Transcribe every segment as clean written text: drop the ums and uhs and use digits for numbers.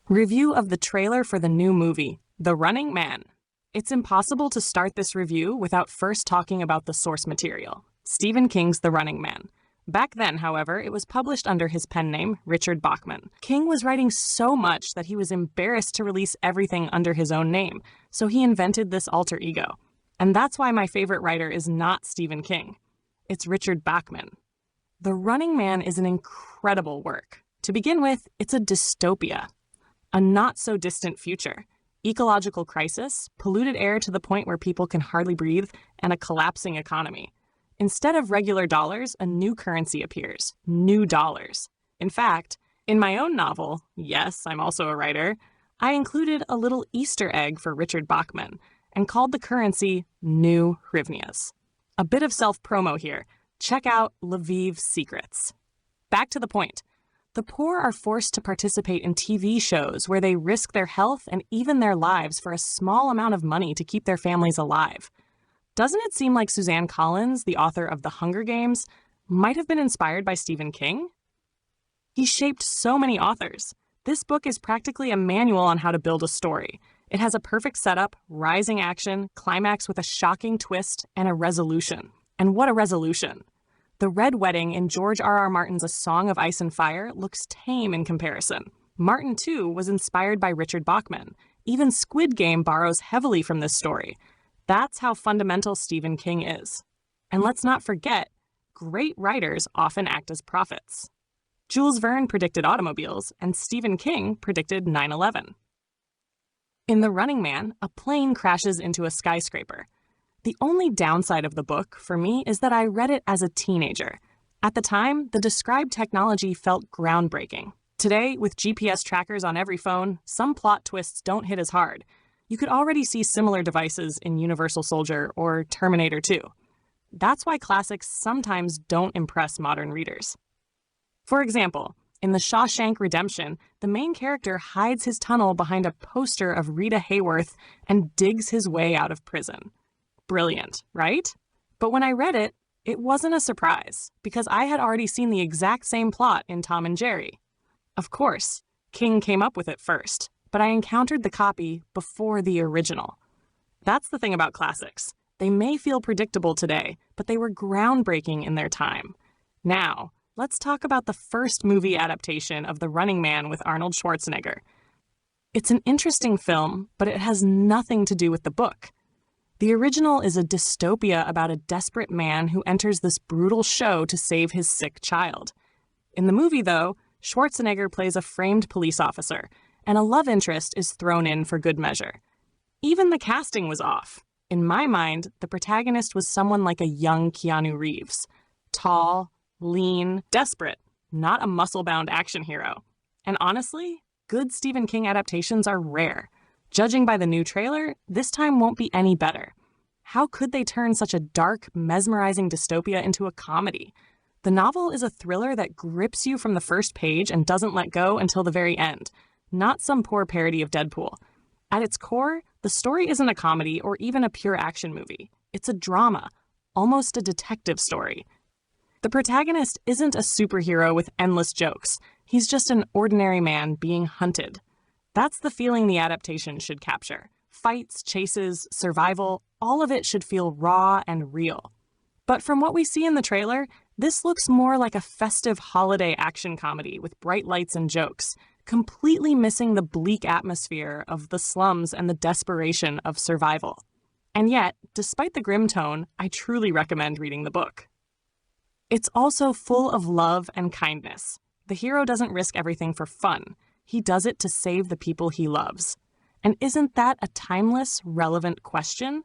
Review of the trailer for the new movie, The Running Man. It's impossible to start this review without first talking about the source material, Stephen King's The Running Man. Back then, however, it was published under his pen name, Richard Bachman. King was writing so much that he was embarrassed to release everything under his own name, so he invented this alter ego. And that's why my favorite writer is not Stephen King. It's Richard Bachman. The Running Man is an incredible work. To begin with, it's a dystopia. A not-so-distant future. Ecological crisis, polluted air to the point where people can hardly breathe, and a collapsing economy. Instead of regular dollars, a new currency appears. New dollars. In fact, in my own novel, yes, I'm also a writer, I included a little Easter egg for Richard Bachman and called the currency New Hryvnias. A bit of self-promo here. Check out Lviv's secrets. Back to the point. The poor are forced to participate in TV shows where they risk their health and even their lives for a small amount of money to keep their families alive. Doesn't it seem like Suzanne Collins, the author of The Hunger Games, might have been inspired by Stephen King? He shaped so many authors. This book is practically a manual on how to build a story. It has a perfect setup, rising action, climax with a shocking twist, and a resolution. And what a resolution! The Red Wedding in George R.R. Martin's A Song of Ice and Fire looks tame in comparison. Martin, too, was inspired by Richard Bachman. Even Squid Game borrows heavily from this story. That's how fundamental Stephen King is. And let's not forget, great writers often act as prophets. Jules Verne predicted automobiles, and Stephen King predicted 9/11. In The Running Man, a plane crashes into a skyscraper. The only downside of the book, for me, is that I read it as a teenager. At the time, the described technology felt groundbreaking. Today, with GPS trackers on every phone, some plot twists don't hit as hard. You could already see similar devices in Universal Soldier or Terminator 2. That's why classics sometimes don't impress modern readers. For example, in The Shawshank Redemption, the main character hides his tunnel behind a poster of Rita Hayworth and digs his way out of prison. Brilliant, right? But when I read it, it wasn't a surprise, because I had already seen the exact same plot in Tom and Jerry. Of course, King came up with it first, but I encountered the copy before the original. That's the thing about classics. They may feel predictable today, but they were groundbreaking in their time. Now, let's talk about the first movie adaptation of The Running Man with Arnold Schwarzenegger. It's an interesting film, but it has nothing to do with the book. The original is a dystopia about a desperate man who enters this brutal show to save his sick child. In the movie, though, Schwarzenegger plays a framed police officer, and a love interest is thrown in for good measure. Even the casting was off. In my mind, the protagonist was someone like a young Keanu Reeves. Tall, lean, desperate, not a muscle-bound action hero. And honestly, good Stephen King adaptations are rare. Judging by the new trailer, this time won't be any better. How could they turn such a dark, mesmerizing dystopia into a comedy? The novel is a thriller that grips you from the first page and doesn't let go until the very end, not some poor parody of Deadpool. At its core, the story isn't a comedy or even a pure action movie. It's a drama, almost a detective story. The protagonist isn't a superhero with endless jokes. He's just an ordinary man being hunted. That's the feeling the adaptation should capture. Fights, chases, survival, all of it should feel raw and real. But from what we see in the trailer, this looks more like a festive holiday action comedy with bright lights and jokes, completely missing the bleak atmosphere of the slums and the desperation of survival. And yet, despite the grim tone, I truly recommend reading the book. It's also full of love and kindness. The hero doesn't risk everything for fun. He does it to save the people he loves. And isn't that a timeless, relevant question?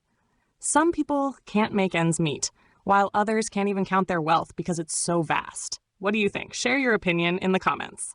Some people can't make ends meet, while others can't even count their wealth because it's so vast. What do you think? Share your opinion in the comments.